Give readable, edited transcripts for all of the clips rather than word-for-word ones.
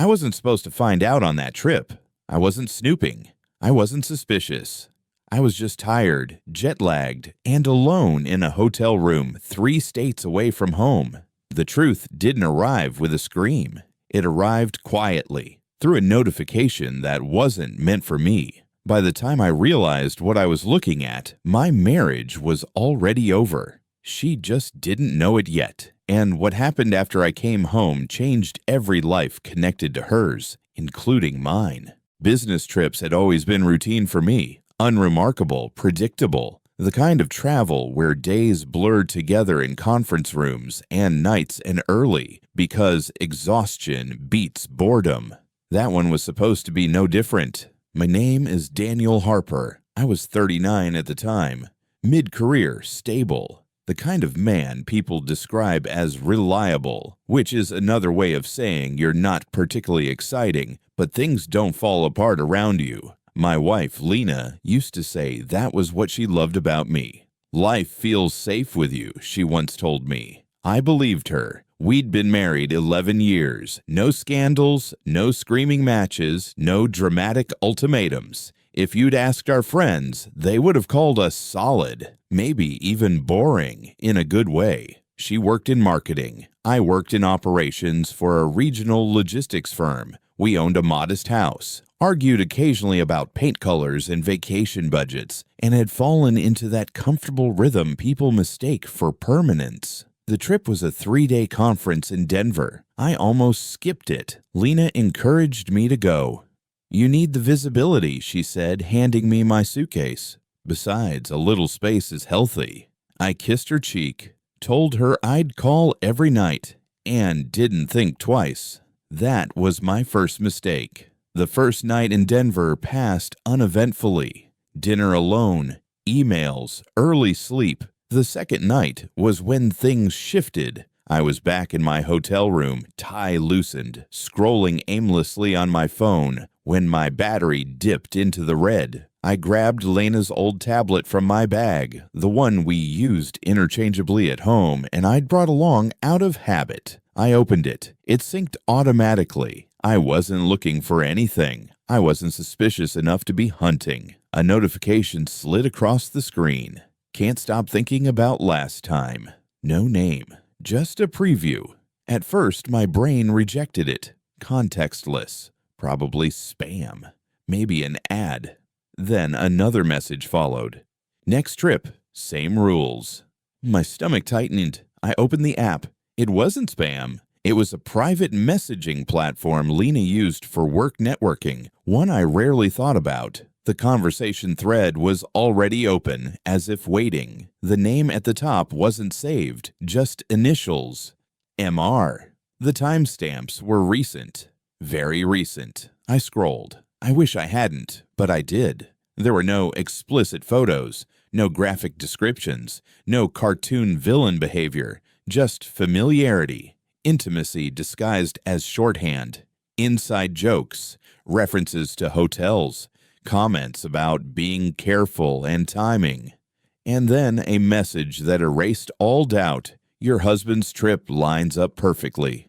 I wasn't supposed to find out on that trip. I wasn't snooping. I wasn't suspicious. I was just tired, jet-lagged, and alone in a hotel room 3 states away from home. The truth didn't arrive with a scream. It arrived quietly, through a notification that wasn't meant for me. By the time I realized what I was looking at, my marriage was already over. She just didn't know it yet, and what happened after I came home changed every life connected to hers, including mine. Business trips had always been routine for me, unremarkable, predictable, the kind of travel where days blurred together in conference rooms and nights an early because exhaustion beats boredom. That one was supposed to be no different. My name is Daniel Harper. I was 39 at the time, mid-career, stable, the kind of man people describe as reliable, which is another way of saying you're not particularly exciting, but things don't fall apart around you. My wife, Lena, used to say that was what she loved about me. Life feels safe with you, she once told me. I believed her. We'd been married 11 years. No scandals, no screaming matches, no dramatic ultimatums. If you'd asked our friends, they would have called us solid, maybe even boring, in a good way. She worked in marketing. I worked in operations for a regional logistics firm. We owned a modest house, argued occasionally about paint colors and vacation budgets, and had fallen into that comfortable rhythm people mistake for permanence. The trip was a 3-day conference in Denver. I almost skipped it. Lena encouraged me to go. "You need the visibility," she said, handing me my suitcase. "Besides, a little space is healthy." I kissed her cheek, told her I'd call every night, and didn't think twice. That was my first mistake. The first night in Denver passed uneventfully. Dinner alone, emails, early sleep. The second night was when things shifted. I was back in my hotel room, tie loosened, scrolling aimlessly on my phone, when my battery dipped into the red. I grabbed Lena's old tablet from my bag, the one we used interchangeably at home, and I'd brought along out of habit. I opened it. It synced automatically. I wasn't looking for anything. I wasn't suspicious enough to be hunting. A notification slid across the screen. Can't stop thinking about last time. No name. Just a preview. At first, my brain rejected it. Contextless. Probably spam. Maybe an ad. Then another message followed. Next trip. Same rules. My stomach tightened. I opened the app. It wasn't spam. It was a private messaging platform Lena used for work networking, one I rarely thought about. The conversation thread was already open, as if waiting. The name at the top wasn't saved, just initials. MR. The timestamps were recent. Very recent. I scrolled. I wish I hadn't, but I did. There were no explicit photos, no graphic descriptions, no cartoon villain behavior, just familiarity, intimacy disguised as shorthand, inside jokes, references to hotels, comments about being careful and timing, and then a message that erased all doubt. Your husband's trip lines up perfectly.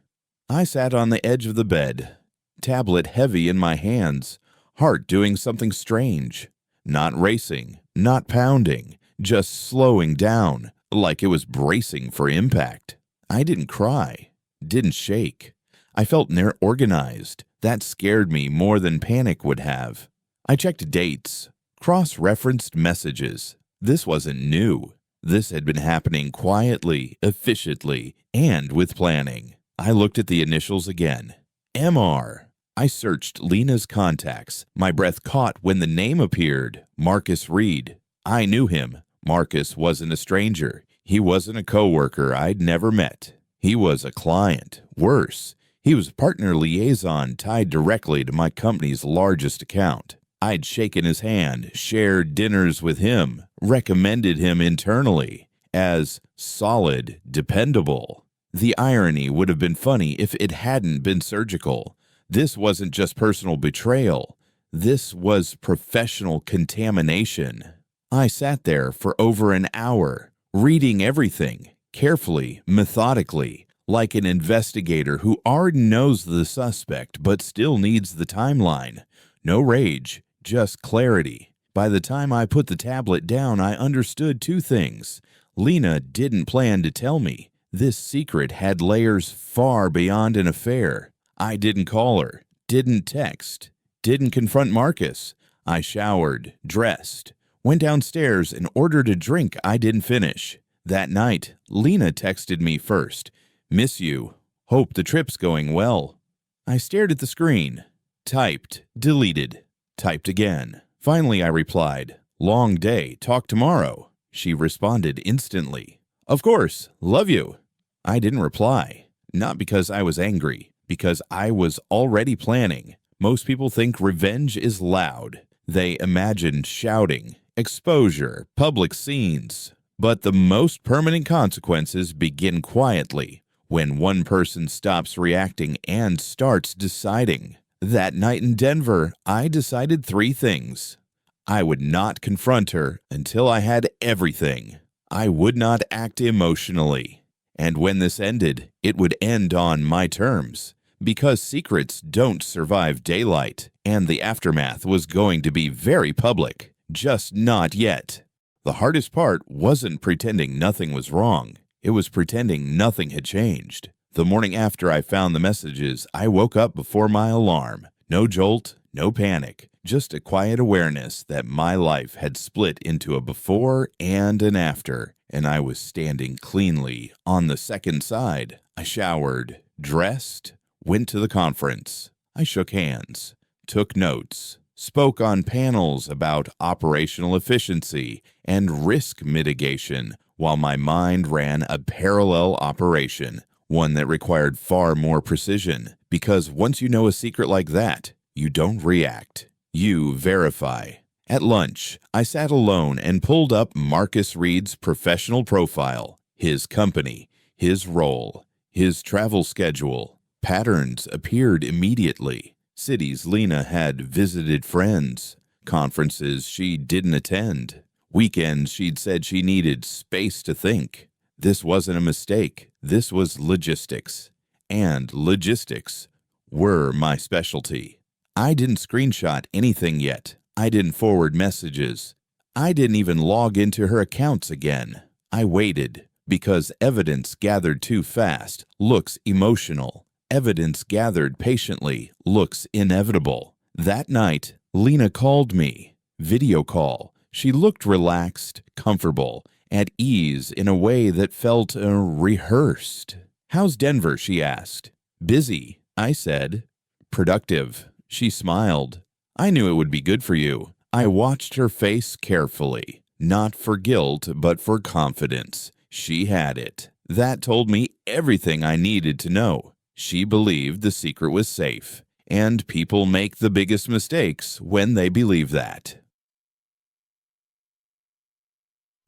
I sat on the edge of the bed, tablet heavy in my hands, heart doing something strange. Not racing, not pounding, just slowing down, like it was bracing for impact. I didn't cry, didn't shake. I felt organized. That scared me more than panic would have. I checked dates, cross-referenced messages. This wasn't new. This had been happening quietly, efficiently, and with planning. I looked at the initials again. MR. I searched Lena's contacts. My breath caught when the name appeared. Marcus Reed. I knew him. Marcus wasn't a stranger. He wasn't a coworker I'd never met. He was a client. Worse, he was a partner liaison tied directly to my company's largest account. I'd shaken his hand, shared dinners with him, recommended him internally as solid, dependable. The irony would have been funny if it hadn't been surgical. This wasn't just personal betrayal. This was professional contamination. I sat there for over an hour, reading everything, carefully, methodically, like an investigator who already knows the suspect but still needs the timeline. No rage, just clarity. By the time I put the tablet down, I understood two things. Lena didn't plan to tell me. This secret had layers far beyond an affair. I didn't call her, didn't text, didn't confront Marcus. I showered, dressed, went downstairs and ordered a drink I didn't finish. That night, Lena texted me first. "Miss you. Hope the trip's going well." I stared at the screen. Typed, deleted, typed again. Finally, I replied, "Long day, talk tomorrow." She responded instantly, "Of course, love you." I didn't reply, not because I was angry, because I was already planning. Most people think revenge is loud. They imagine shouting, exposure, public scenes. But the most permanent consequences begin quietly, when one person stops reacting and starts deciding. That night in Denver, I decided three things. I would not confront her until I had everything. I would not act emotionally. And when this ended, it would end on my terms, because secrets don't survive daylight, and the aftermath was going to be very public, just not yet. The hardest part wasn't pretending nothing was wrong. It was pretending nothing had changed. The morning after I found the messages, I woke up before my alarm. No jolt, no panic, just a quiet awareness that my life had split into a before and an after, and I was standing cleanly on the second side. I showered, dressed, went to the conference. I shook hands, took notes, spoke on panels about operational efficiency and risk mitigation, while my mind ran a parallel operation, one that required far more precision, because once you know a secret like that, you don't react, you verify. At lunch, I sat alone and pulled up Marcus Reed's professional profile, his company, his role, his travel schedule. Patterns appeared immediately. Cities Lena had visited friends, conferences she didn't attend, weekends she'd said she needed space to think. This wasn't a mistake. This was logistics. And logistics were my specialty. I didn't screenshot anything yet. I didn't forward messages. I didn't even log into her accounts again. I waited, because evidence gathered too fast looks emotional. Evidence gathered patiently looks inevitable. That night, Lena called me. Video call. She looked relaxed, comfortable, at ease in a way that felt rehearsed. "How's Denver?" she asked. "Busy," I said. "Productive." She smiled. "I knew it would be good for you." I watched her face carefully, not for guilt, but for confidence. She had it. That told me everything I needed to know. She believed the secret was safe, and people make the biggest mistakes when they believe that.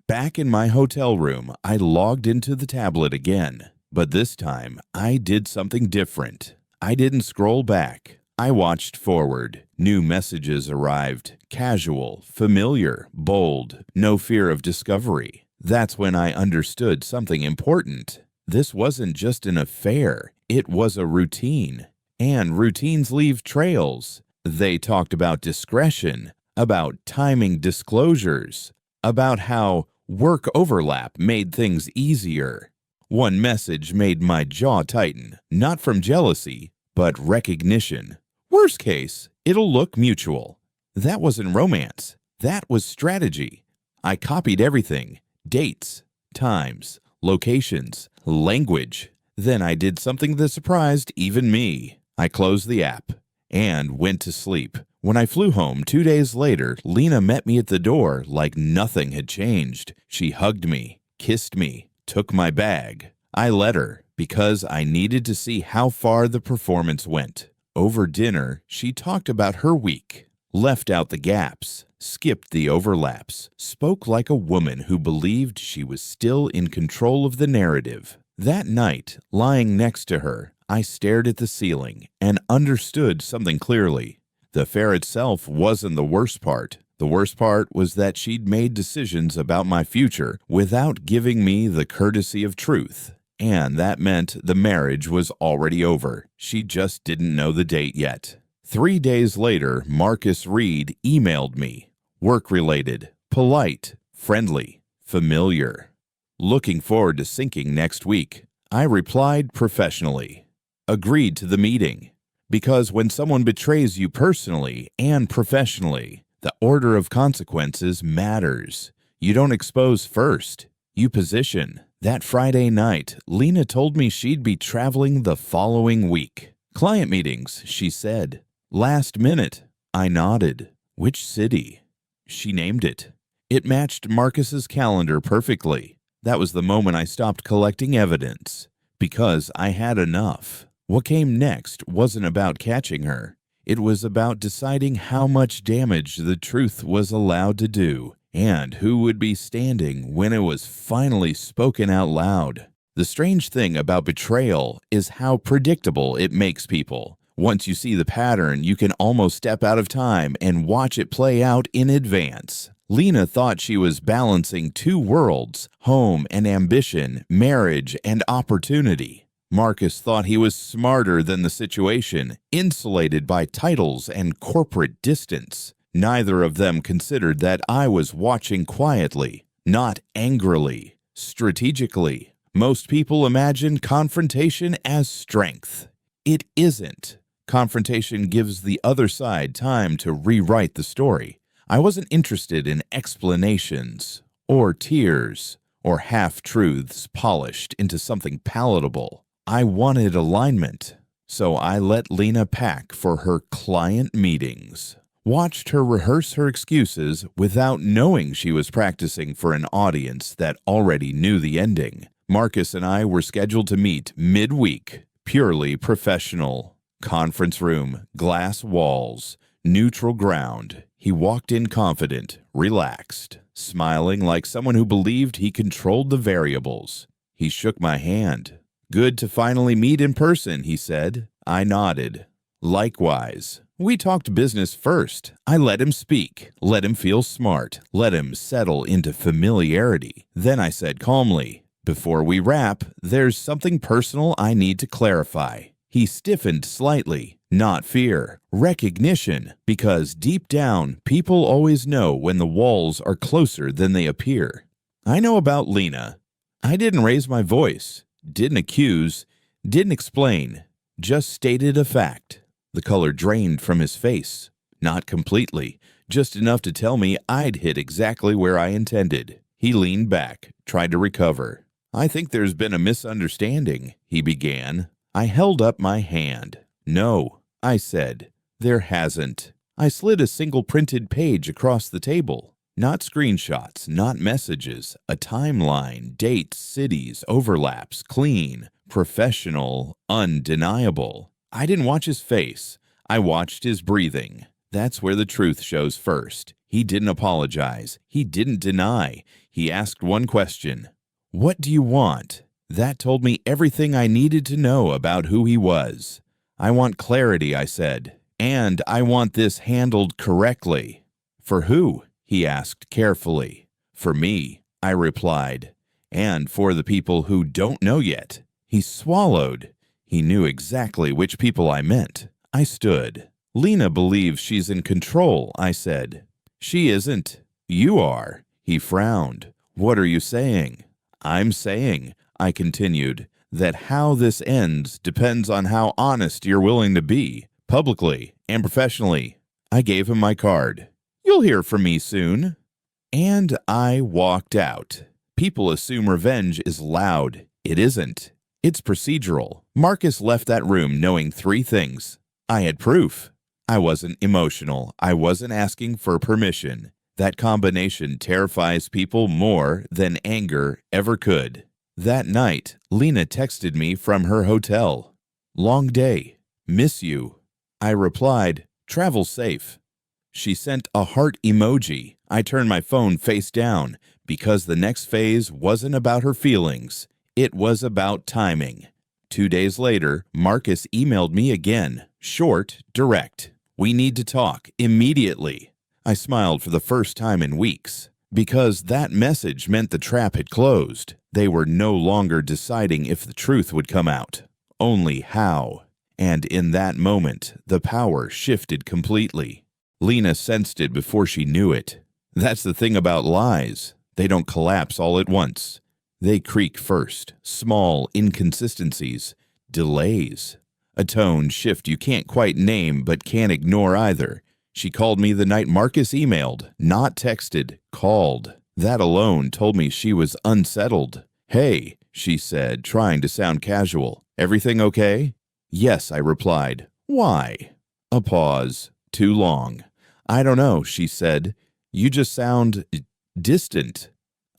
Back in my hotel room, I logged into the tablet again, but this time I did something different. I didn't scroll back. I watched forward. New messages arrived, casual, familiar, bold, no fear of discovery. That's when I understood something important. This wasn't just an affair, it was a routine. And routines leave trails. They talked about discretion, about timing disclosures, about how work overlap made things easier. One message made my jaw tighten, not from jealousy, but recognition. Worst case, it'll look mutual. That wasn't romance. That was strategy. I copied everything: dates, times, locations, language. Then I did something that surprised even me. I closed the app and went to sleep. When I flew home 2 days later, Lena met me at the door like nothing had changed. She hugged me, kissed me, took my bag. I let her because I needed to see how far the performance went. Over dinner, she talked about her week, left out the gaps, skipped the overlaps, spoke like a woman who believed she was still in control of the narrative. That night, lying next to her, I stared at the ceiling and understood something clearly. The affair itself wasn't the worst part. The worst part was that she'd made decisions about my future without giving me the courtesy of truth. And that meant the marriage was already over. She just didn't know the date yet. 3 days later, Marcus Reed emailed me. Work-related, polite, friendly, familiar. Looking forward to syncing next week. I replied professionally. Agreed to the meeting. Because when someone betrays you personally and professionally, the order of consequences matters. You don't expose first. You position. That Friday night, Lena told me she'd be traveling the following week. Client meetings, she said. Last minute, I nodded. Which city? She named it. It matched Marcus's calendar perfectly. That was the moment I stopped collecting evidence. Because I had enough. What came next wasn't about catching her. It was about deciding how much damage the truth was allowed to do, and who would be standing when it was finally spoken out loud. The strange thing about betrayal is how predictable it makes people. Once you see the pattern, you can almost step out of time and watch it play out in advance. Lena thought she was balancing two worlds, home and ambition, marriage and opportunity. Marcus thought he was smarter than the situation, insulated by titles and corporate distance. Neither of them considered that I was watching quietly, not angrily, strategically. Most people imagine confrontation as strength. It isn't. Confrontation gives the other side time to rewrite the story. I wasn't interested in explanations, or tears, or half-truths polished into something palatable. I wanted alignment, so I let Lena pack for her client meetings. Watched her rehearse her excuses without knowing she was practicing for an audience that already knew the ending. Marcus and I were scheduled to meet midweek, purely professional. Conference room, glass walls, neutral ground. He walked in confident, relaxed, smiling like someone who believed he controlled the variables. He shook my hand. Good to finally meet in person, he said. I nodded. Likewise. We talked business first. I let him speak, let him feel smart, let him settle into familiarity. Then I said calmly, before we wrap, there's something personal I need to clarify. He stiffened slightly. Not fear, recognition, because deep down, people always know when the walls are closer than they appear. I know about Lena. I didn't raise my voice, didn't accuse, didn't explain, just stated a fact. The color drained from his face. Not completely, just enough to tell me I'd hit exactly where I intended. He leaned back, tried to recover. I think there's been a misunderstanding, he began. I held up my hand. No, I said. There hasn't. I slid a single printed page across the table. Not screenshots, not messages. A timeline, dates, cities, overlaps, clean, professional, undeniable. I didn't watch his face. I watched his breathing. That's where the truth shows first. He didn't apologize. He didn't deny. He asked one question. What do you want? That told me everything I needed to know about who he was. I want clarity, I said, and I want this handled correctly. For who? He asked carefully. For me, I replied, and for the people who don't know yet. He swallowed. He knew exactly which people I meant. I stood. Lena believes she's in control, I said. She isn't. You are. He frowned. What are you saying? I'm saying, I continued, that how this ends depends on how honest you're willing to be, publicly and professionally. I gave him my card. You'll hear from me soon. And I walked out. People assume revenge is loud. It isn't. It's procedural. Marcus left that room knowing 3 things. I had proof. I wasn't emotional. I wasn't asking for permission. That combination terrifies people more than anger ever could. That night, Lena texted me from her hotel. Long day. Miss you. I replied, travel safe. She sent a heart emoji. I turned my phone face down because the next phase wasn't about her feelings. It was about timing. 2 days later, Marcus emailed me again. Short, direct. We need to talk immediately. I smiled for the first time in weeks. Because that message meant the trap had closed. They were no longer deciding if the truth would come out, only how. And in that moment, the power shifted completely. Lena sensed it before she knew it. That's the thing about lies. They don't collapse all at once. They creak first, small inconsistencies, delays. A tone shift you can't quite name but can't ignore either. She called me the night Marcus emailed, not texted, called. That alone told me she was unsettled. "Hey," she said, trying to sound casual. "Everything okay?" "Yes," I replied. "Why?" A pause. Too long. "I don't know," she said. "You just sound distant."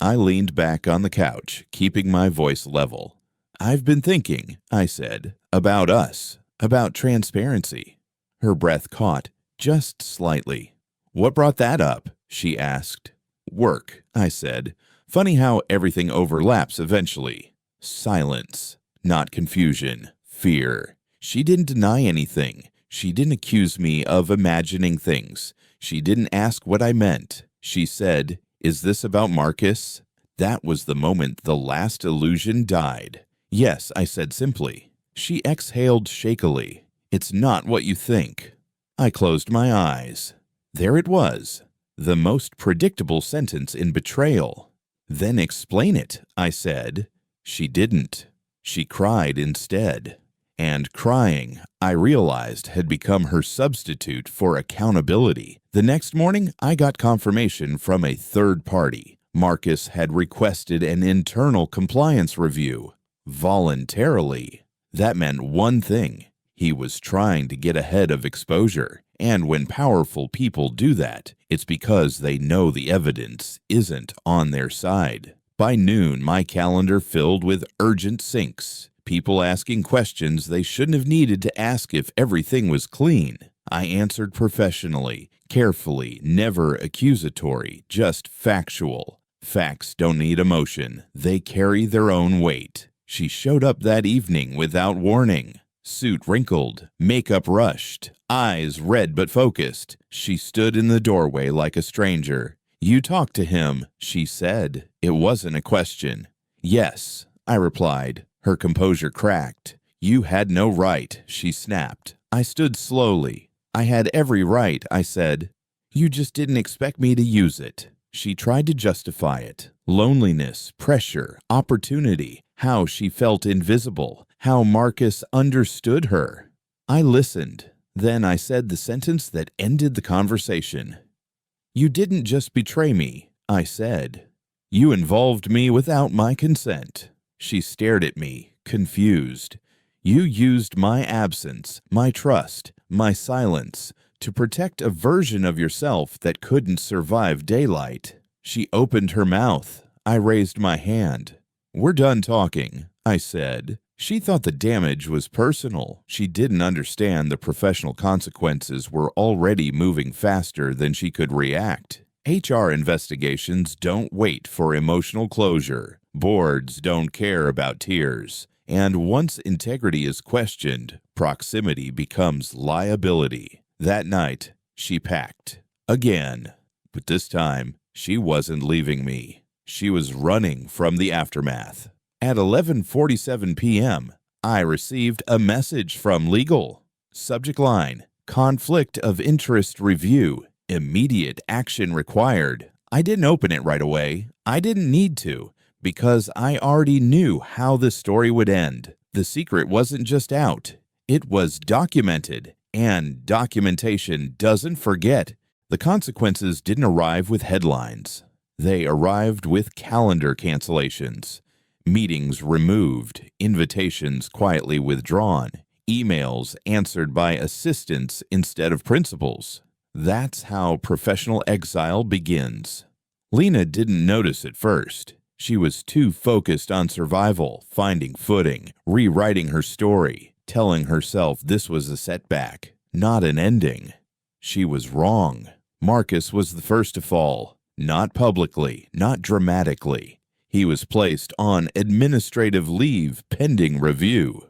I leaned back on the couch, keeping my voice level. "I've been thinking," I said, "about us, about transparency." Her breath caught, just slightly. "What brought that up?" she asked. "Work," I said. "Funny how everything overlaps eventually." Silence. Not confusion. Fear. She didn't deny anything. She didn't accuse me of imagining things. She didn't ask what I meant. She said, "Is this about Marcus?" That was the moment the last illusion died. "Yes," I said simply. She exhaled shakily. "It's not what you think." I closed my eyes. There it was, the most predictable sentence in betrayal. "Then explain it," I said. She didn't. She cried instead. And crying, I realized, had become her substitute for accountability. The next morning, I got confirmation from a third party. Marcus had requested an internal compliance review. Voluntarily. That meant one thing. He was trying to get ahead of exposure. And when powerful people do that, it's because they know the evidence isn't on their side. By noon, my calendar filled with urgent syncs. People asking questions they shouldn't have needed to ask if everything was clean. I answered professionally, carefully, never accusatory, just factual. Facts don't need emotion. They carry their own weight. She showed up that evening without warning. Suit wrinkled, makeup rushed, eyes red but focused. She stood in the doorway like a stranger. "You talked to him," she said. It wasn't a question. "Yes," I replied. Her composure cracked. "You had no right," she snapped. I stood slowly. "I had every right," I said. "You just didn't expect me to use it." She tried to justify it. Loneliness, pressure, opportunity, how she felt invisible, how Marcus understood her. I listened. Then I said the sentence that ended the conversation. "You didn't just betray me," I said. "You involved me without my consent." She stared at me, confused. "You used my absence, my trust, my silence, to protect a version of yourself that couldn't survive daylight." She opened her mouth. I raised my hand. "We're done talking," I said. She thought the damage was personal. She didn't understand the professional consequences were already moving faster than she could react. HR investigations don't wait for emotional closure. Boards don't care about tears. And once integrity is questioned, proximity becomes liability. That night, she packed. Again. But this time, she wasn't leaving me. She was running from the aftermath. At 11:47 p.m., I received a message from legal. Subject line, "Conflict of Interest Review. Immediate action required." I didn't open it right away. I didn't need to, because I already knew how the story would end. The secret wasn't just out. It was documented, and documentation doesn't forget. The consequences didn't arrive with headlines. They arrived with calendar cancellations. Meetings removed, invitations quietly withdrawn, emails answered by assistants instead of principals. That's how professional exile begins. Lena didn't notice at first. She was too focused on survival, finding footing, rewriting her story, telling herself this was a setback, not an ending. She was wrong. Marcus was the first to fall, not publicly, not dramatically. He was placed on administrative leave pending review.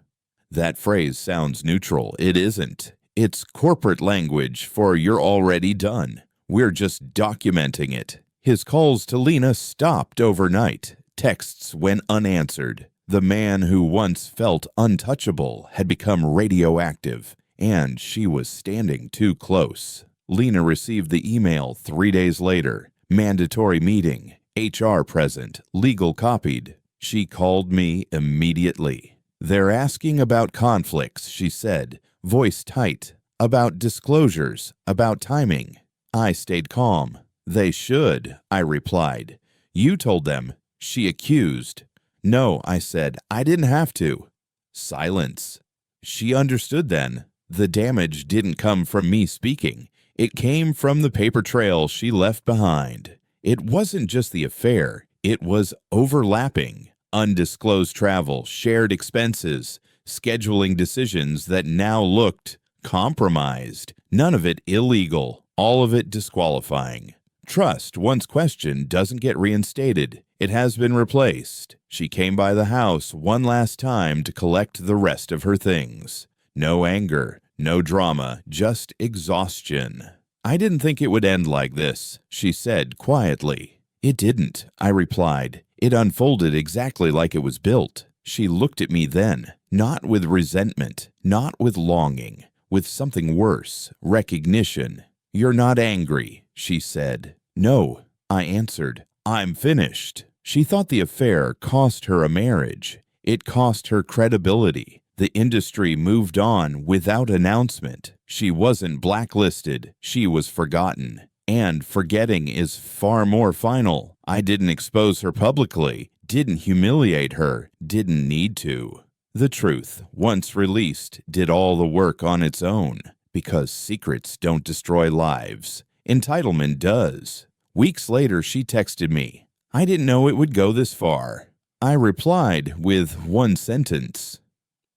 That phrase sounds neutral. It isn't. It's corporate language for "you're already done. We're just documenting it." His calls to Lena stopped overnight. Texts went unanswered. The man who once felt untouchable had become radioactive, and she was standing too close. Lena received the email 3 days later. Mandatory meeting. HR present. Legal copied. She called me immediately. They're asking about conflicts, she said, voice tight. About disclosures, about timing. I stayed calm. They should, I replied. You told them. She accused. No, I said, I didn't have to. Silence. She understood then. The damage didn't come from me speaking. It came from the paper trail she left behind. It wasn't just the affair. It was overlapping. Undisclosed travel, shared expenses, scheduling decisions that now looked compromised. None of it illegal. All of it disqualifying. Trust, once questioned, doesn't get reinstated. It has been replaced. She came by the house one last time to collect the rest of her things. No anger, no drama, just exhaustion. I didn't think it would end like this, she said quietly. It didn't, I replied. It unfolded exactly like it was built. She looked at me then, not with resentment, not with longing, with something worse, recognition. You're not angry, she said. No, I answered. I'm finished. She thought the affair cost her a marriage. It cost her credibility. The industry moved on without announcement. She wasn't blacklisted. She was forgotten. And forgetting is far more final. I didn't expose her publicly, didn't humiliate her, didn't need to. The truth, once released, did all the work on its own. Because secrets don't destroy lives. Entitlement does. Weeks later, she texted me. I didn't know it would go this far. I replied with one sentence.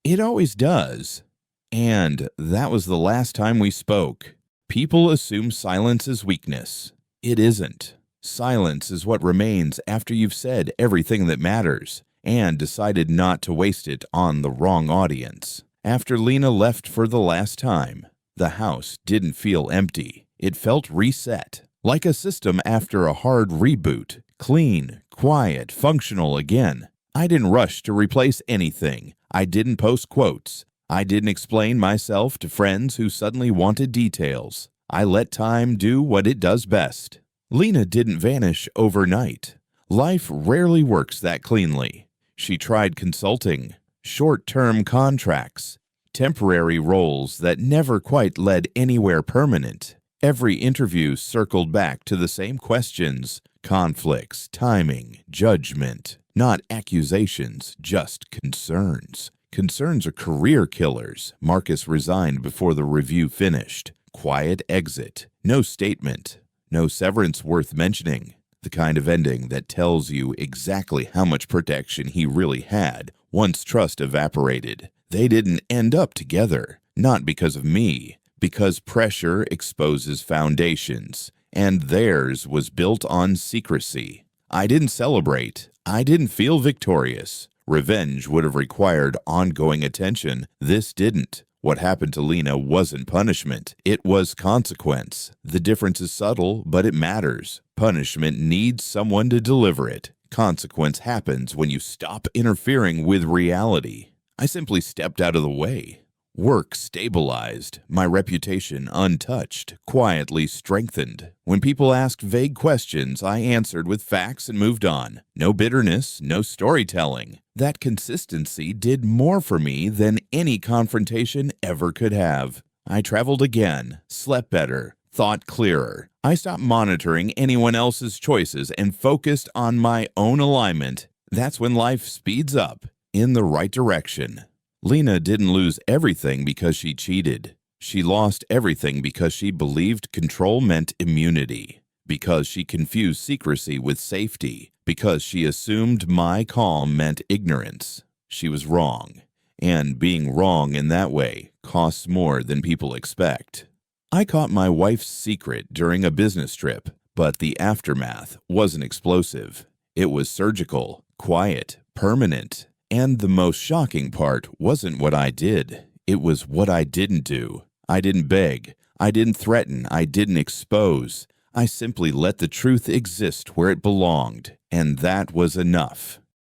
It always does. And that was the last time we spoke. People assume silence is weakness. It isn't. Silence is what remains after you've said everything that matters and decided not to waste it on the wrong audience. After Lena left for the last time, the house didn't feel empty. It felt reset, like a system after a hard reboot. Clean, quiet, functional again. I didn't rush to replace anything. I didn't post quotes. I didn't explain myself to friends who suddenly wanted details. I let time do what it does best. Lena didn't vanish overnight. Life rarely works that cleanly. She tried consulting, short-term contracts, temporary roles that never quite led anywhere permanent. Every interview circled back to the same questions: conflicts, timing, judgment. Not accusations, just concerns. Concerns are career killers. Marcus resigned before the review finished. Quiet exit. No statement. No severance worth mentioning. The kind of ending that tells you exactly how much protection he really had once trust evaporated. They didn't end up together. Not because of me. Because pressure exposes foundations. And theirs was built on secrecy. I didn't celebrate. I didn't feel victorious. Revenge would have required ongoing attention. This didn't. What happened to Lena wasn't punishment. It was consequence. The difference is subtle, but it matters. Punishment needs someone to deliver it. Consequence happens when you stop interfering with reality. I simply stepped out of the way. Work stabilized, my reputation untouched, quietly strengthened. When people asked vague questions, I answered with facts and moved on. No bitterness, no storytelling. That consistency did more for me than any confrontation ever could have. I traveled again, slept better, thought clearer. I stopped monitoring anyone else's choices and focused on my own alignment. That's when life speeds up in the right direction. Lena didn't lose everything because she cheated. She lost everything because she believed control meant immunity, because she confused secrecy with safety, because she assumed my calm meant ignorance. She was wrong, and being wrong in that way costs more than people expect. I caught my wife's secret during a business trip, but the aftermath wasn't explosive. It was surgical, quiet, permanent. And the most shocking part wasn't what I did. It was what I didn't do. I didn't beg. I didn't threaten. I didn't expose. I simply let the truth exist where it belonged, and that was enough.